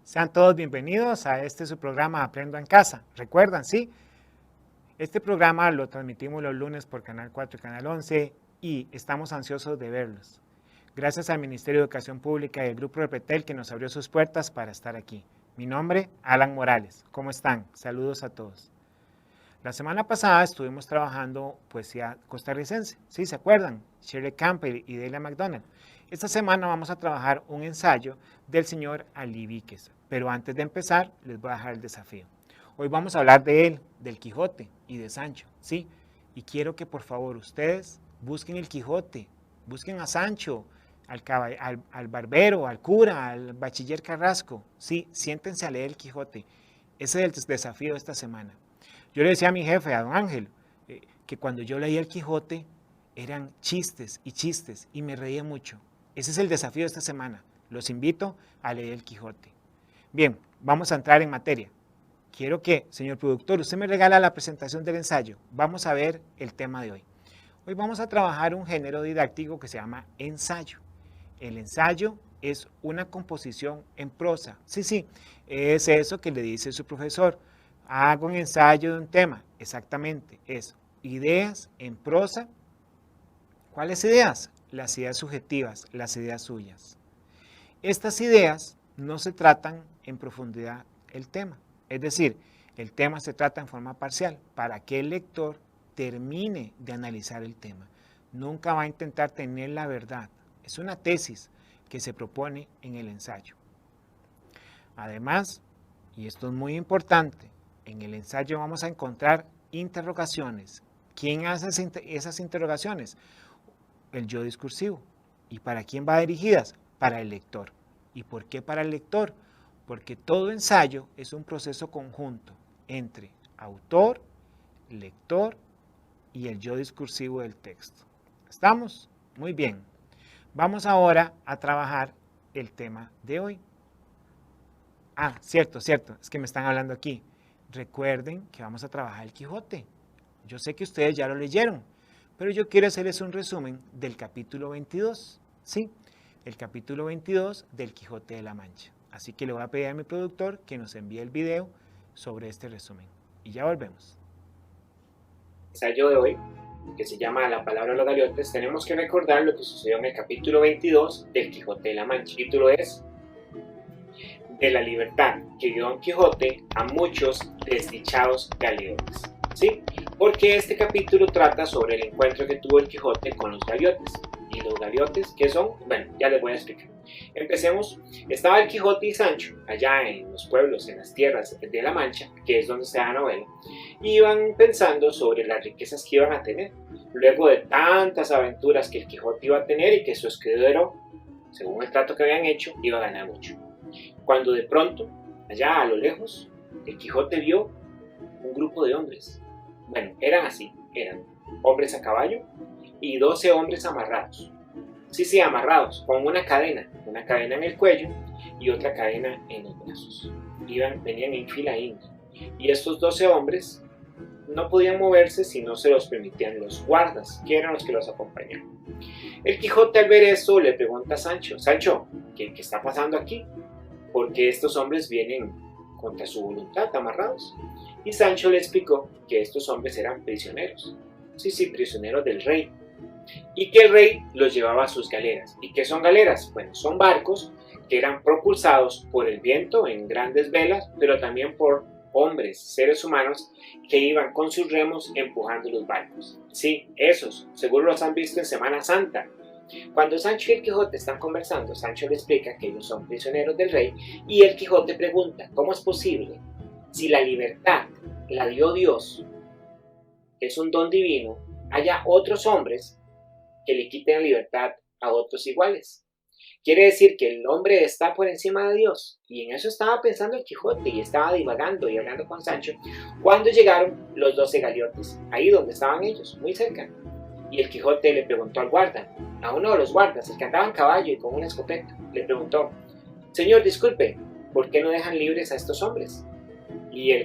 Sean todos bienvenidos a su programa Aprendo en Casa. ¿Recuerdan? Sí. Este programa lo transmitimos los lunes por Canal 4 y Canal 11 y estamos ansiosos de verlos. Gracias al Ministerio de Educación Pública y al Grupo Repetel que nos abrió sus puertas para estar aquí. Mi nombre, Alan Morales. ¿Cómo están? Saludos a todos. La semana pasada estuvimos trabajando poesía costarricense. ¿Sí? ¿Se acuerdan? Shirley Campbell y Delia McDonald. Esta semana vamos a trabajar un ensayo del señor Ali Víquez. Pero antes de empezar, les voy a dejar el desafío. Hoy vamos a hablar de él, del Quijote y de Sancho, ¿sí? Y quiero que por favor ustedes busquen el Quijote, busquen a Sancho, al barbero, al cura, al bachiller Carrasco, ¿sí? Siéntense a leer el Quijote. Ese es el desafío de esta semana. Yo le decía a mi jefe, a don Ángel, que cuando yo leía el Quijote eran chistes y me reía mucho. Ese es el desafío de esta semana. Los invito a leer el Quijote. Bien, vamos a entrar en materia. Quiero que, señor productor, usted me regala la presentación del ensayo. Vamos a ver el tema de hoy. Hoy vamos a trabajar un género didáctico que se llama ensayo. El ensayo es una composición en prosa. Sí, es eso que le dice su profesor. Hago un ensayo de un tema. Exactamente, eso. Ideas en prosa. ¿Cuáles ideas? Las ideas subjetivas, las ideas suyas. Estas ideas no se tratan en profundidad el tema. Es decir, el tema se trata en forma parcial para que el lector termine de analizar el tema. Nunca va a intentar tener la verdad. Es una tesis que se propone en el ensayo. Además, y esto es muy importante, en el ensayo vamos a encontrar interrogaciones. ¿Quién hace esas interrogaciones? El yo discursivo. ¿Y para quién va dirigidas? Para el lector. ¿Y por qué para el lector? Porque todo ensayo es un proceso conjunto entre autor, lector y el yo discursivo del texto. ¿Estamos? Muy bien. Vamos ahora a trabajar el tema de hoy. Cierto, es que me están hablando aquí. Recuerden que vamos a trabajar el Quijote. Yo sé que ustedes ya lo leyeron, pero yo quiero hacerles un resumen del capítulo 22. Sí, el capítulo 22 del Quijote de la Mancha. Así que le voy a pedir a mi productor que nos envíe el video sobre este resumen. Y ya volvemos. El ensayo de hoy, que se llama La palabra de los galeotes, tenemos que recordar lo que sucedió en el capítulo 22 del Quijote de la Mancha. El título es de la libertad que dio Don Quijote a muchos desdichados galeotes. ¿Sí? Porque este capítulo trata sobre el encuentro que tuvo el Quijote con los galeotes. ¿Y los galeotes qué son? Bueno, ya les voy a explicar. Empecemos. Estaba el Quijote y Sancho allá en los pueblos, en las tierras de la Mancha, que es donde está la novela, y iban pensando sobre las riquezas que iban a tener, luego de tantas aventuras que el Quijote iba a tener y que su escudero, según el trato que habían hecho, iba a ganar mucho. Cuando de pronto, allá a lo lejos, el Quijote vio un grupo de hombres. Bueno, eran hombres a caballo y 12 hombres amarrados. Sí, amarrados, con una cadena en el cuello y otra cadena en los brazos. Venían en fila india. Y estos 12 hombres no podían moverse si no se los permitían los guardas, que eran los que los acompañaban. El Quijote al ver esto le pregunta a Sancho, Sancho, ¿qué está pasando aquí? ¿Por qué estos hombres vienen contra su voluntad, amarrados? Y Sancho le explicó que estos hombres eran prisioneros. Sí, prisioneros del rey. Y que el rey los llevaba a sus galeras. ¿Y qué son galeras? Bueno, son barcos que eran propulsados por el viento en grandes velas, pero también por hombres, seres humanos, que iban con sus remos empujando los barcos. Sí, esos, seguro los han visto en Semana Santa. Cuando Sancho y el Quijote están conversando, Sancho le explica que ellos son prisioneros del rey y el Quijote pregunta, ¿cómo es posible? Si la libertad la dio Dios, es un don divino, haya otros hombres que le quiten la libertad a otros iguales. Quiere decir que el hombre está por encima de Dios. Y en eso estaba pensando el Quijote y estaba divagando y hablando con Sancho cuando llegaron los 12 galeotes, ahí donde estaban ellos, muy cerca. Y el Quijote le preguntó al guarda, a uno de los guardas, el que andaba en caballo y con una escopeta, le preguntó, señor, disculpe, ¿por qué no dejan libres a estos hombres? Y el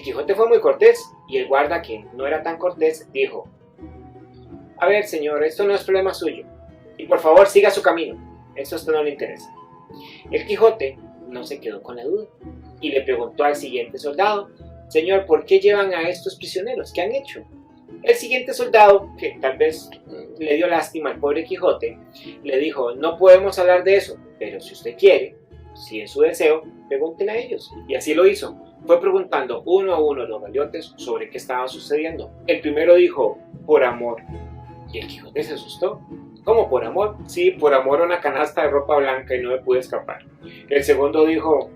Quijote fue muy cortés, y el guarda, que no era tan cortés, dijo, a ver, señor, esto no es problema suyo, y por favor siga su camino, eso a usted no le interesa. El Quijote no se quedó con la duda y le preguntó al siguiente soldado: Señor, ¿por qué llevan a estos prisioneros? ¿Qué han hecho? El siguiente soldado, que tal vez le dio lástima al pobre Quijote, le dijo: no podemos hablar de eso, pero si usted quiere, si es su deseo, pregúntele a ellos. Y así lo hizo. Fue preguntando uno a uno a los galeotes sobre qué estaba sucediendo. El primero dijo: por amor. Y el Quijote se asustó. ¿Cómo por amor? Sí, por amor a una canasta de ropa blanca y no me pude escapar. El segundo dijo: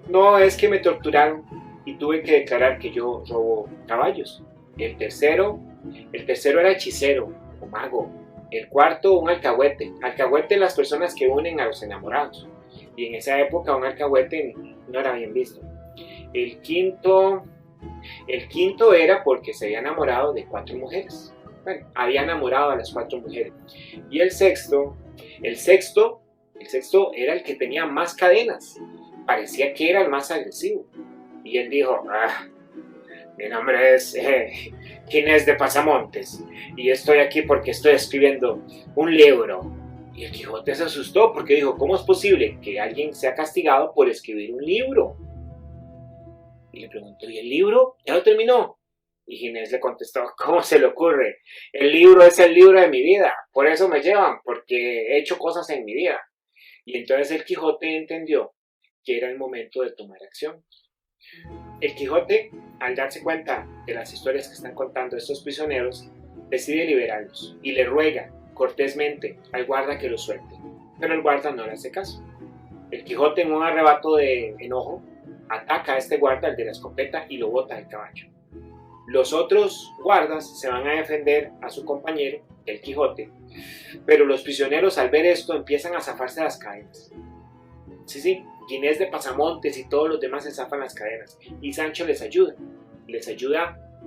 no, es que me torturaron y tuve que declarar que yo robo caballos. El tercero era hechicero o mago. El cuarto, un alcahuete. Alcahuete, las personas que unen a los enamorados. Y en esa época un alcahuete no era bien visto. El quinto era porque se había enamorado de 4 mujeres. Bueno, había enamorado a las 4 mujeres. Y el sexto era el que tenía más cadenas. Parecía que era el más agresivo. Y él dijo: mi nombre es Ginés de Pasamontes y estoy aquí porque estoy escribiendo un libro. Y el Quijote se asustó porque dijo: ¿cómo es posible que alguien sea castigado por escribir un libro? Y le preguntó: ¿y el libro? ¿Ya lo terminó? Y Ginés le contestó: ¿cómo se le ocurre? El libro es el libro de mi vida, por eso me llevan, porque he hecho cosas en mi vida. Y entonces el Quijote entendió que era el momento de tomar acción. El Quijote, al darse cuenta de las historias que están contando estos prisioneros, decide liberarlos y le ruega cortésmente al guarda que los suelte. Pero el guarda no le hace caso. El Quijote, en un arrebato de enojo, ataca a este guarda, el de la escopeta, y lo bota del caballo. Los otros guardas se van a defender a su compañero, el Quijote, pero los prisioneros, al ver esto, empiezan a zafarse las cadenas. Sí, Ginés de Pasamontes y todos los demás se zafan las cadenas, y Sancho les ayuda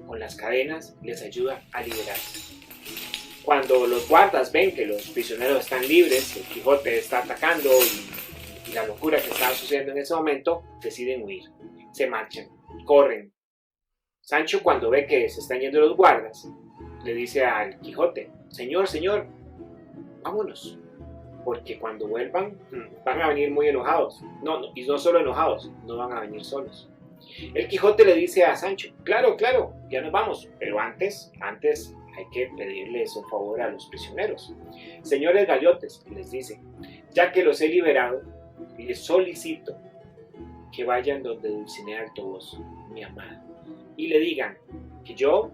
con las cadenas, les ayuda a liberarse. Cuando los guardas ven que los prisioneros están libres, el Quijote está atacando y la locura que estaba sucediendo en ese momento, deciden huir, se marchan, corren. Sancho, cuando ve que se están yendo los guardas, le dice al Quijote: señor, vámonos, porque cuando vuelvan van a venir muy enojados. Y no solo enojados, no van a venir solos. El Quijote le dice a Sancho: claro, ya nos vamos, pero antes hay que pedirles un favor a los prisioneros. Señores galeotes, les dice, ya que los he liberado, les solicito que vayan donde Dulcinea del Toboso, mi amada, y le digan que yo,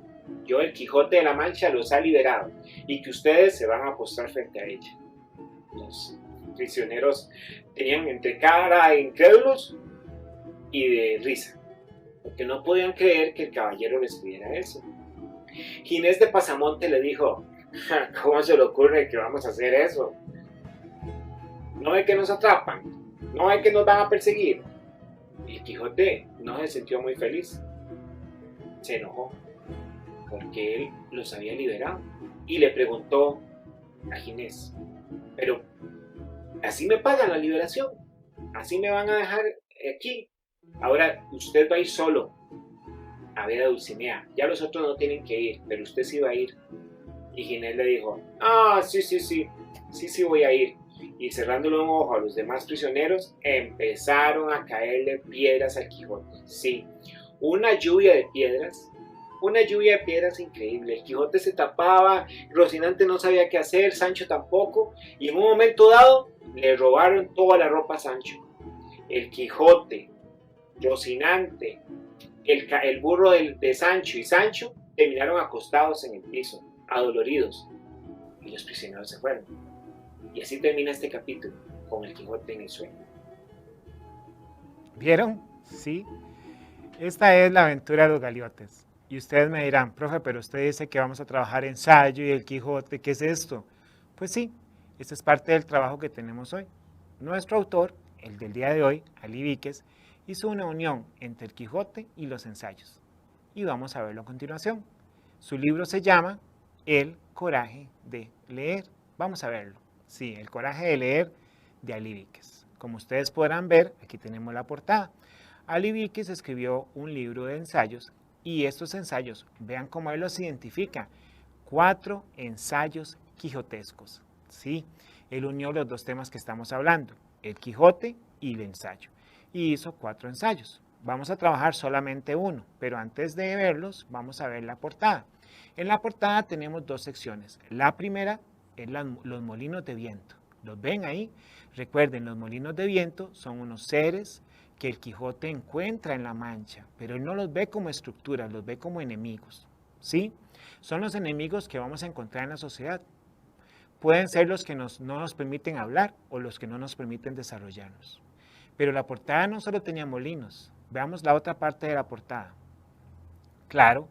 el Quijote de la Mancha, los ha liberado y que ustedes se van a postrar frente a ella. Los prisioneros tenían entre cara de incrédulos y de risa, porque no podían creer que el caballero les pidiera eso. Ginés de Pasamonte le dijo: ¿cómo se le ocurre que vamos a hacer eso? ¿No ve que nos atrapan? ¿No ve que nos van a perseguir? Y el Quijote no se sintió muy feliz. Se enojó porque él los había liberado y le preguntó a Ginés: pero así me pagan la liberación, así me van a dejar aquí, ahora usted va a ir solo a ver a Dulcinea, ya los otros no tienen que ir, pero usted sí va a ir. Y Ginés le dijo: sí voy a ir. Y cerrándole un ojo a los demás prisioneros, empezaron a caerle piedras al Quijote. Sí, una lluvia de piedras increíble. El Quijote se tapaba, Rocinante no sabía qué hacer, Sancho tampoco, y en un momento dado le robaron toda la ropa a Sancho. El Quijote, Rocinante, el burro de Sancho y Sancho terminaron acostados en el piso, adoloridos, y los prisioneros se fueron. Y así termina este capítulo, con el Quijote en el sueño. ¿Vieron? Sí. Esta es la aventura de los galeotes. Y ustedes me dirán: profe, pero usted dice que vamos a trabajar ensayo y el Quijote, ¿qué es esto? Pues sí, esta es parte del trabajo que tenemos hoy. Nuestro autor, el del día de hoy, Ali Víquez, hizo una unión entre el Quijote y los ensayos. Y vamos a verlo a continuación. Su libro se llama El coraje de leer. Vamos a verlo. Sí, El coraje de leer, de Ali Víquez. Como ustedes podrán ver, aquí tenemos la portada. Ali Víquez escribió un libro de ensayos y estos ensayos, vean cómo él los identifica: 4 ensayos quijotescos. Sí, Él unió los dos temas que estamos hablando, el Quijote y el ensayo, y hizo 4 ensayos. Vamos a trabajar solamente uno, pero antes de verlos vamos a ver la portada. En la portada tenemos 2 secciones. La primera es los molinos de viento. ¿Los ven ahí? Recuerden, los molinos de viento son unos seres que el Quijote encuentra en la Mancha, pero él no los ve como estructuras, los ve como enemigos, ¿sí? Son los enemigos que vamos a encontrar en la sociedad. Pueden ser los que no nos permiten hablar o los que no nos permiten desarrollarnos. Pero la portada no solo tenía molinos. Veamos la otra parte de la portada. Claro,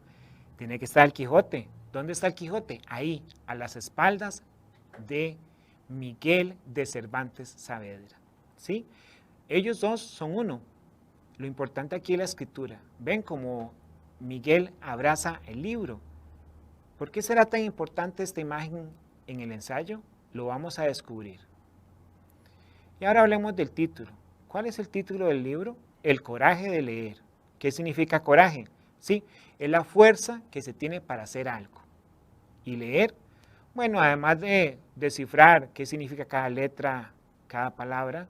tiene que estar el Quijote. ¿Dónde está el Quijote? Ahí, a las espaldas de Miguel de Cervantes Saavedra, ¿sí? Ellos dos son uno. Lo importante aquí es la escritura. Ven cómo Miguel abraza el libro. ¿Por qué será tan importante esta imagen en el ensayo? Lo vamos a descubrir. Y ahora hablemos del título. ¿Cuál es el título del libro? El coraje de leer. ¿Qué significa coraje? Sí, es la fuerza que se tiene para hacer algo. Y leer, bueno, además de descifrar qué significa cada letra, cada palabra,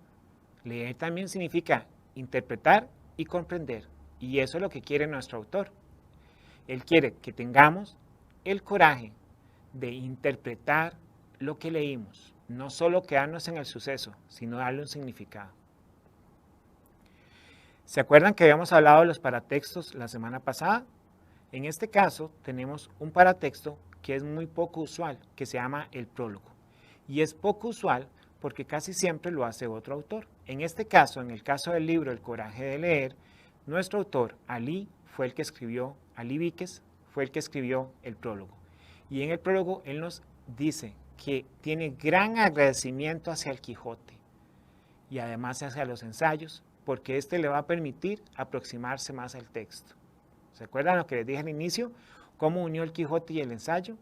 leer también significa interpretar y comprender. Y eso es lo que quiere nuestro autor. Él quiere que tengamos el coraje de interpretar lo que leímos, no solo quedarnos en el suceso, sino darle un significado. ¿Se acuerdan que habíamos hablado de los paratextos la semana pasada? En este caso tenemos un paratexto que es muy poco usual, que se llama el prólogo. Y es poco usual porque casi siempre lo hace otro autor. En este caso, en el caso del libro El coraje de leer, nuestro autor, Ali Víquez, fue el que escribió el prólogo. Y en el prólogo él nos dice que tiene gran agradecimiento hacia el Quijote y además hacia los ensayos, porque este le va a permitir aproximarse más al texto. ¿Se acuerdan lo que les dije al inicio? ¿Cómo unió el Quijote y el ensayo?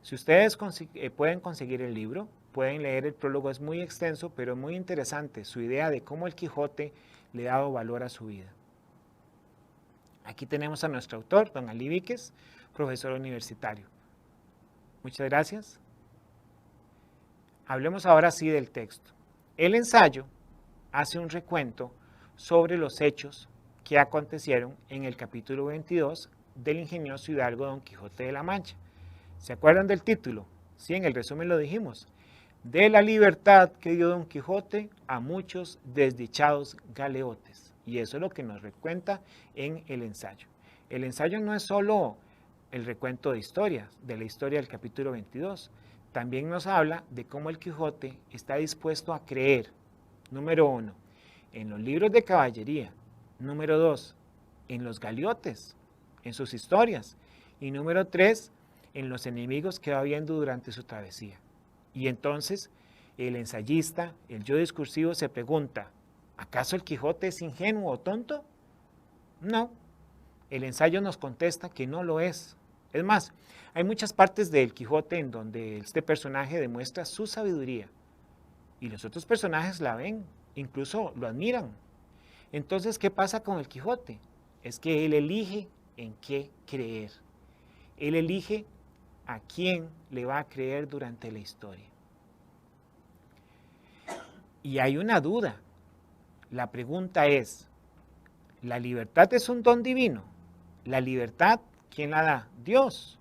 Si ustedes pueden conseguir el libro, pueden leer el prólogo, es muy extenso, pero muy interesante su idea de cómo el Quijote le ha dado valor a su vida. Aquí tenemos a nuestro autor, don Ali Víquez, profesor universitario. Muchas gracias. Hablemos ahora sí del texto. El ensayo hace un recuento sobre los hechos que acontecieron en el capítulo 22 del ingenioso hidalgo Don Quijote de la Mancha. ¿Se acuerdan del título? Sí, en el resumen lo dijimos. De la libertad que dio Don Quijote a muchos desdichados galeotes. Y eso es lo que nos recuenta en el ensayo. El ensayo no es solo el recuento de historias, de la historia del capítulo 22. También nos habla de cómo el Quijote está dispuesto a creer, número 1, en los libros de caballería, número 2, en los galeotes, en sus historias, y número 3, en los enemigos que va viendo durante su travesía. Y entonces el ensayista, el yo discursivo, se pregunta, ¿acaso el Quijote es ingenuo o tonto? No, el ensayo nos contesta que no lo es. Es más, hay muchas partes del Quijote en donde este personaje demuestra su sabiduría y los otros personajes la ven, incluso lo admiran. Entonces, ¿qué pasa con el Quijote? Es que él elige en qué creer. Él elige a quién le va a creer durante la historia. Y hay una duda. La pregunta es, ¿la libertad es un don divino? La libertad, ¿quién la da? Dios.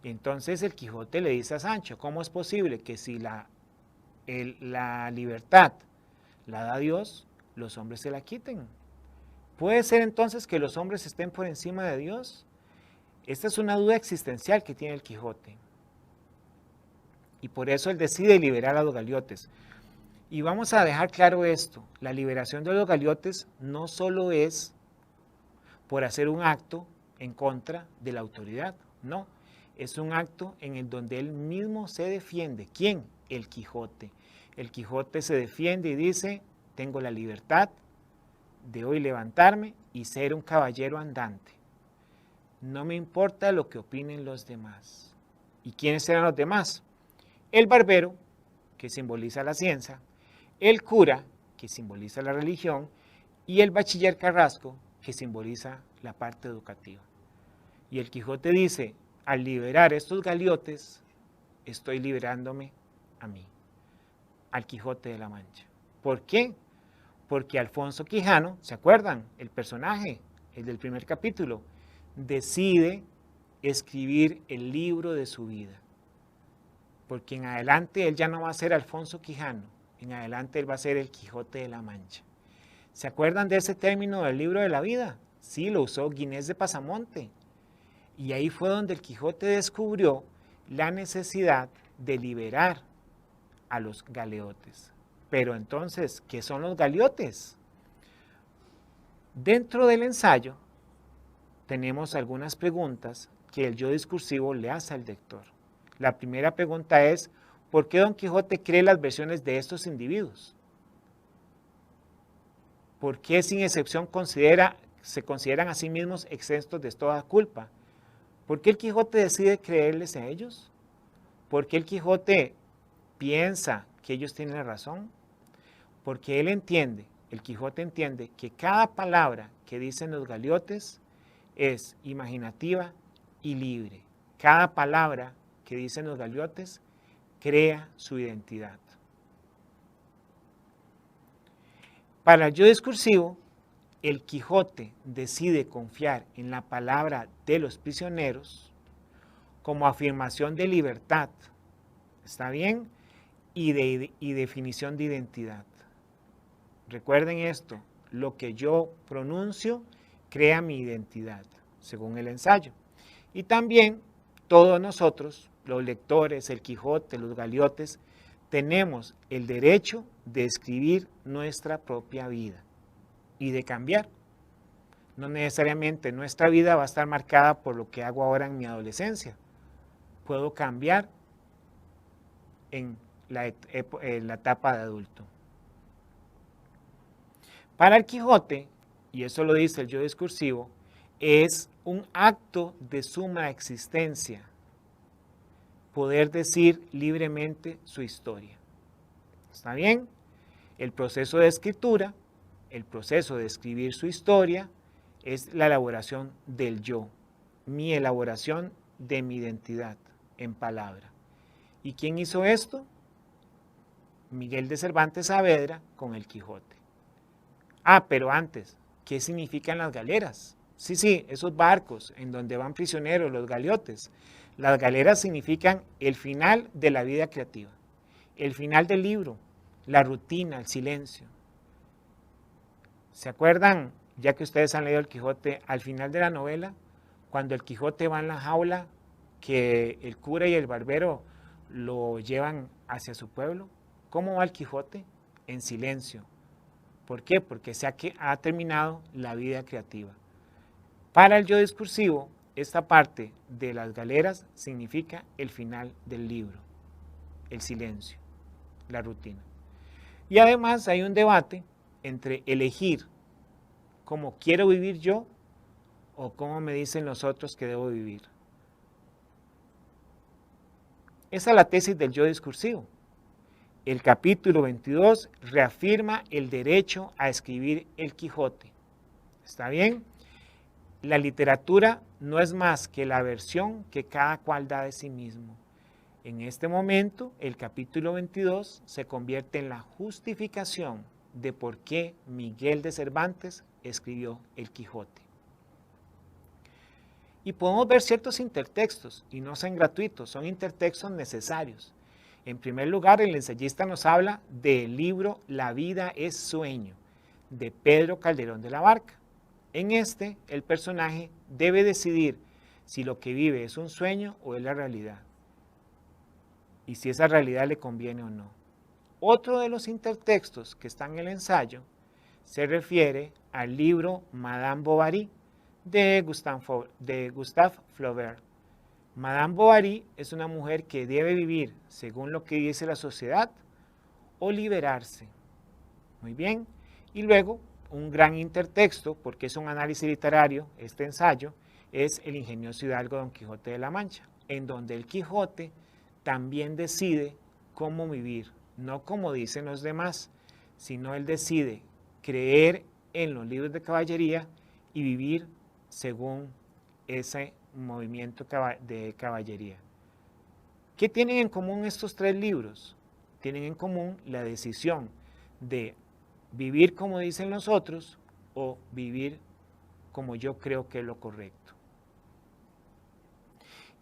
Entonces el Quijote le dice a Sancho, ¿cómo es posible que si la libertad la da Dios, los hombres se la quiten? ¿Puede ser entonces que los hombres estén por encima de Dios? Esta es una duda existencial que tiene el Quijote. Y por eso él decide liberar a los galeotes. Y vamos a dejar claro esto, la liberación de los galeotes no solo es por hacer un acto en contra de la autoridad, no, es un acto en el donde él mismo se defiende. ¿Quién? El Quijote. El Quijote se defiende y dice, tengo la libertad de hoy levantarme y ser un caballero andante. No me importa lo que opinen los demás. ¿Y quiénes serán los demás? El barbero, que simboliza la ciencia, el cura, que simboliza la religión, y el bachiller Carrasco, que simboliza la parte educativa. Y el Quijote dice, al liberar estos galeotes, estoy liberándome a mí. al Quijote de la Mancha. ¿Por qué? Porque Alfonso Quijano, ¿se acuerdan? El personaje, el del primer capítulo, decide escribir el libro de su vida. Porque en adelante él ya no va a ser Alfonso Quijano, en adelante él va a ser el Quijote de la Mancha. ¿Se acuerdan de ese término del libro de la vida? Sí, lo usó Ginés de Pasamonte. Y ahí fue donde el Quijote descubrió la necesidad de liberar a los galeotes. Pero entonces, ¿qué son los galeotes? Dentro del ensayo tenemos algunas preguntas que el yo discursivo le hace al lector. La primera pregunta es, ¿por qué Don Quijote cree las versiones de estos individuos? ¿Por qué sin excepción se consideran a sí mismos exentos de toda culpa? ¿Por qué el Quijote decide creerles a ellos? ¿Por qué el Quijote piensa que ellos tienen la razón? Porque el Quijote entiende que cada palabra que dicen los galeotes es imaginativa y libre. Cada palabra que dicen los galeotes crea su identidad. Para el yo discursivo, el Quijote decide confiar en la palabra de los prisioneros como afirmación de libertad, ¿está bien? Y definición de identidad. Recuerden esto, lo que yo pronuncio crea mi identidad, según el ensayo. Y también todos nosotros, los lectores, el Quijote, los galeotes, tenemos el derecho de escribir nuestra propia vida y de cambiar. No necesariamente nuestra vida va a estar marcada por lo que hago ahora en mi adolescencia. Puedo cambiar en la etapa de adulto. Para el Quijote, y eso lo dice el yo discursivo, es un acto de suma existencia poder decir libremente su historia. ¿Está bien? El proceso de escritura, el proceso de escribir su historia, es la elaboración del yo, mi elaboración de mi identidad en palabra. ¿Y quién hizo esto? Miguel de Cervantes Saavedra con el Quijote. Pero antes, ¿qué significan las galeras? Sí, esos barcos en donde van prisioneros, los galeotes. Las galeras significan el final de la vida creativa, el final del libro, la rutina, el silencio. ¿Se acuerdan, ya que ustedes han leído el Quijote, al final de la novela, cuando el Quijote va en la jaula, que el cura y el barbero lo llevan hacia su pueblo? ¿Cómo va el Quijote? En silencio. ¿Por qué? Porque ha terminado la vida creativa. Para el yo discursivo, esta parte de las galeras significa el final del libro, el silencio, la rutina. Y además hay un debate entre elegir cómo quiero vivir yo o cómo me dicen los otros que debo vivir. Esa es la tesis del yo discursivo. El capítulo 22 reafirma el derecho a escribir el Quijote. ¿Está bien? La literatura no es más que la versión que cada cual da de sí mismo. En este momento, el capítulo 22 se convierte en la justificación de por qué Miguel de Cervantes escribió el Quijote. Y podemos ver ciertos intertextos, y no son gratuitos, son intertextos necesarios. En primer lugar, el ensayista nos habla del libro La vida es sueño, de Pedro Calderón de la Barca. En este, el personaje debe decidir si lo que vive es un sueño o es la realidad, y si esa realidad le conviene o no. Otro de los intertextos que está en el ensayo se refiere al libro Madame Bovary de Gustave Flaubert. Madame Bovary es una mujer que debe vivir según lo que dice la sociedad o liberarse. Muy bien. Y luego, un gran intertexto, porque es un análisis literario, este ensayo, es el ingenioso hidalgo Don Quijote de la Mancha, en donde el Quijote también decide cómo vivir, no como dicen los demás, sino él decide creer en los libros de caballería y vivir según ese movimiento de caballería. ¿Qué tienen en común estos tres libros? tienen en común la decisión de vivir como dicen los otros o vivir como yo creo que es lo correcto.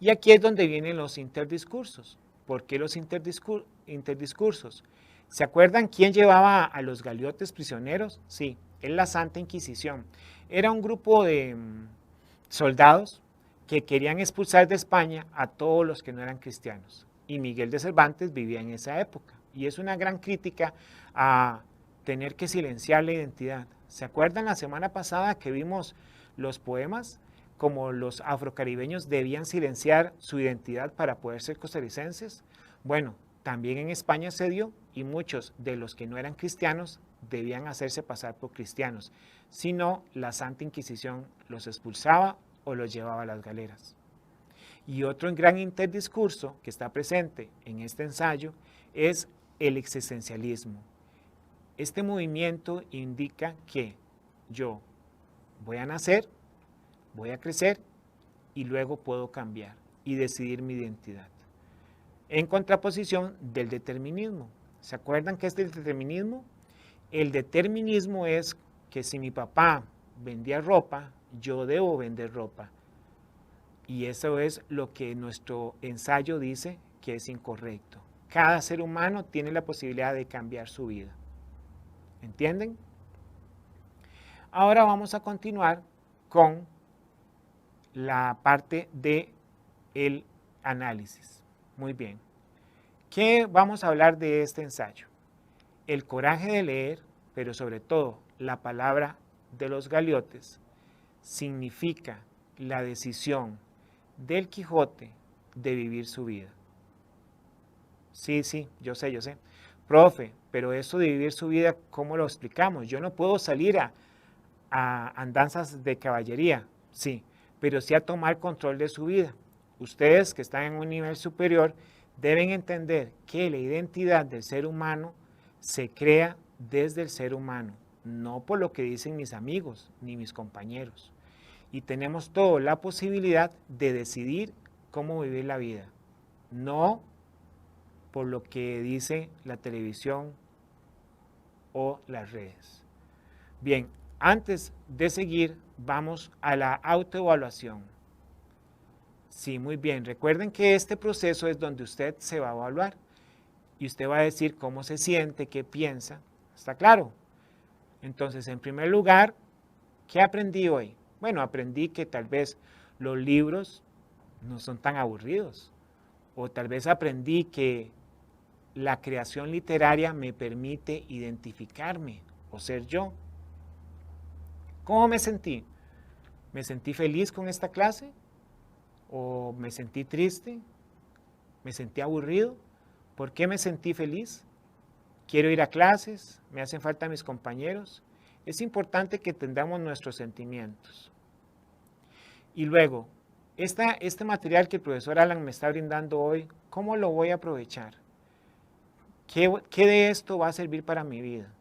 Y aquí es donde vienen los interdiscursos. ¿Por qué los interdiscursos? ¿Se acuerdan quién llevaba a los galiotes prisioneros? Sí, es la Santa Inquisición. Era un grupo de soldados que querían expulsar de España a todos los que no eran cristianos. Y Miguel de Cervantes vivía en esa época. Y es una gran crítica a tener que silenciar la identidad. ¿Se acuerdan la semana pasada que vimos los poemas? Como los afrocaribeños debían silenciar su identidad para poder ser costarricenses. Bueno, también en España se dio y muchos de los que no eran cristianos debían hacerse pasar por cristianos. Si no, la Santa Inquisición los expulsaba o los llevaba a las galeras. Y otro gran interdiscurso que está presente en este ensayo es el existencialismo. Este movimiento indica que yo voy a nacer, voy a crecer y luego puedo cambiar y decidir mi identidad. En contraposición del determinismo. ¿Se acuerdan qué es el determinismo? El determinismo es que si mi papá vendía ropa, yo debo vender ropa. Y eso es lo que nuestro ensayo dice que es incorrecto. Cada ser humano tiene la posibilidad de cambiar su vida. ¿Entienden? Ahora vamos a continuar con la parte de el análisis. Muy bien. ¿Qué vamos a hablar de este ensayo? El coraje de leer, pero sobre todo la palabra de los galiotes, significa la decisión del Quijote de vivir su vida. Sí, yo sé. Profe, pero eso de vivir su vida, ¿cómo lo explicamos? Yo no puedo salir a andanzas de caballería, sí, pero sí a tomar control de su vida. Ustedes que están en un nivel superior deben entender que la identidad del ser humano se crea desde el ser humano, no por lo que dicen mis amigos ni mis compañeros. Y tenemos toda la posibilidad de decidir cómo vivir la vida, no por lo que dice la televisión o las redes. Bien, antes de seguir, vamos a la autoevaluación. Sí, muy bien. Recuerden que este proceso es donde usted se va a evaluar y usted va a decir cómo se siente, qué piensa. ¿Está claro? Entonces, en primer lugar, ¿qué aprendí hoy? Bueno, aprendí que tal vez los libros no son tan aburridos. O tal vez aprendí que la creación literaria me permite identificarme o ser yo. ¿Cómo me sentí? ¿Me sentí feliz con esta clase? ¿O me sentí triste? ¿Me sentí aburrido? ¿Por qué me sentí feliz? ¿Quiero ir a clases? ¿Me hacen falta mis compañeros? Es importante que entendamos nuestros sentimientos. Y luego, este material que el profesor Alan me está brindando hoy, ¿cómo lo voy a aprovechar? ¿Qué de esto va a servir para mi vida?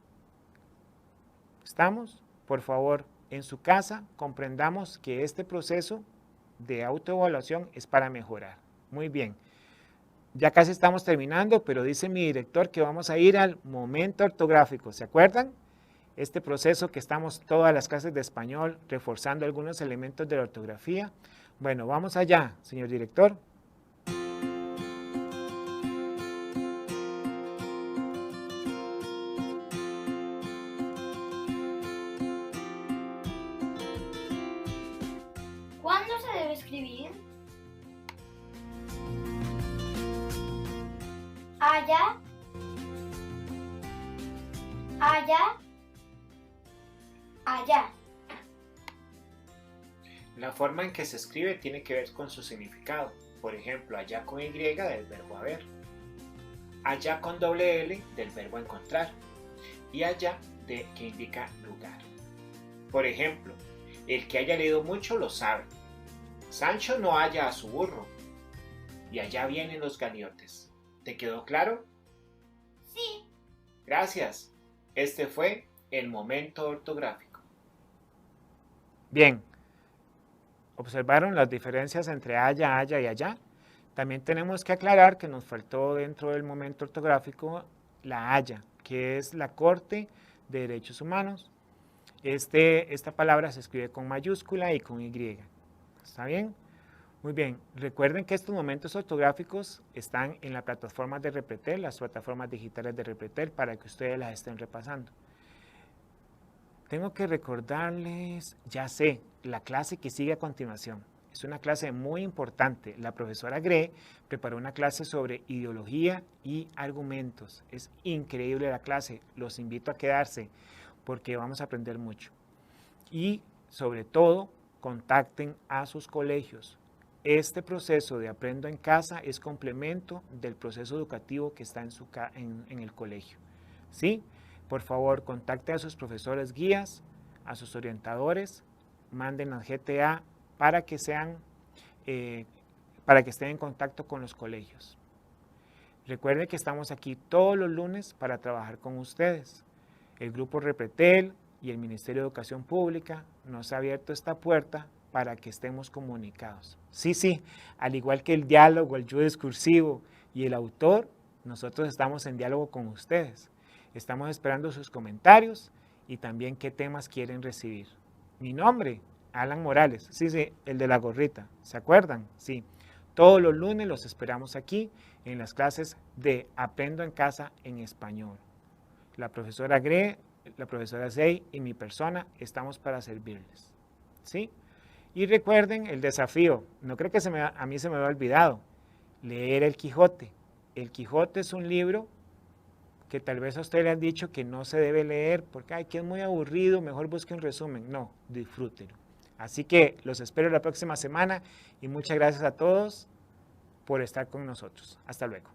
¿Estamos? Por favor, en su casa comprendamos que este proceso de autoevaluación es para mejorar. Muy bien. Ya casi estamos terminando, pero dice mi director que vamos a ir al momento ortográfico. ¿Se acuerdan? Este proceso que estamos todas las clases de español reforzando algunos elementos de la ortografía. Bueno, vamos allá, señor director. ¿Cuándo se debe escribir? Allá. Allá. Allá. La forma en que se escribe tiene que ver con su significado. Por ejemplo, allá con Y del verbo haber. Allá con doble L del verbo encontrar. Y allá que indica lugar. Por ejemplo, el que haya leído mucho lo sabe. Sancho no halla a su burro. Y allá vienen los galiotes. ¿Te quedó claro? Sí. Gracias. Este fue el momento ortográfico. Bien. ¿Observaron las diferencias entre haya, haya y allá? También tenemos que aclarar que nos faltó dentro del momento ortográfico la Haya, que es la Corte de Derechos Humanos. Esta palabra se escribe con mayúscula y con Y. ¿Está bien? Muy bien. Recuerden que estos momentos ortográficos están en la plataforma de Repretel, las plataformas digitales de Repretel, para que ustedes las estén repasando. Tengo que recordarles, ya sé, la clase que sigue a continuación. Es una clase muy importante. La profesora Gre preparó una clase sobre ideología y argumentos. Es increíble la clase. Los invito a quedarse porque vamos a aprender mucho. Y sobre todo, contacten a sus colegios. Este proceso de Aprendo en Casa es complemento del proceso educativo que está en el colegio. ¿Sí? Por favor, contacte a sus profesores guías, a sus orientadores, manden al GTA para que estén en contacto con los colegios. Recuerden que estamos aquí todos los lunes para trabajar con ustedes. El Grupo Repretel y el Ministerio de Educación Pública nos ha abierto esta puerta para que estemos comunicados. Sí, al igual que el diálogo, el yo discursivo y el autor, nosotros estamos en diálogo con ustedes. Estamos esperando sus comentarios y también qué temas quieren recibir. Mi nombre, Alan Morales, sí, el de la gorrita, ¿se acuerdan? Sí, todos los lunes los esperamos aquí en las clases de Aprendo en Casa en español. La profesora Gre, la profesora Zey y mi persona estamos para servirles, ¿sí? Y recuerden el desafío, no creo que a mí se me había olvidado, leer El Quijote. El Quijote es un libro que tal vez a ustedes le han dicho que no se debe leer porque que es muy aburrido, mejor busque un resumen. No, disfrútenlo. Así que los espero la próxima semana y muchas gracias a todos por estar con nosotros. Hasta luego.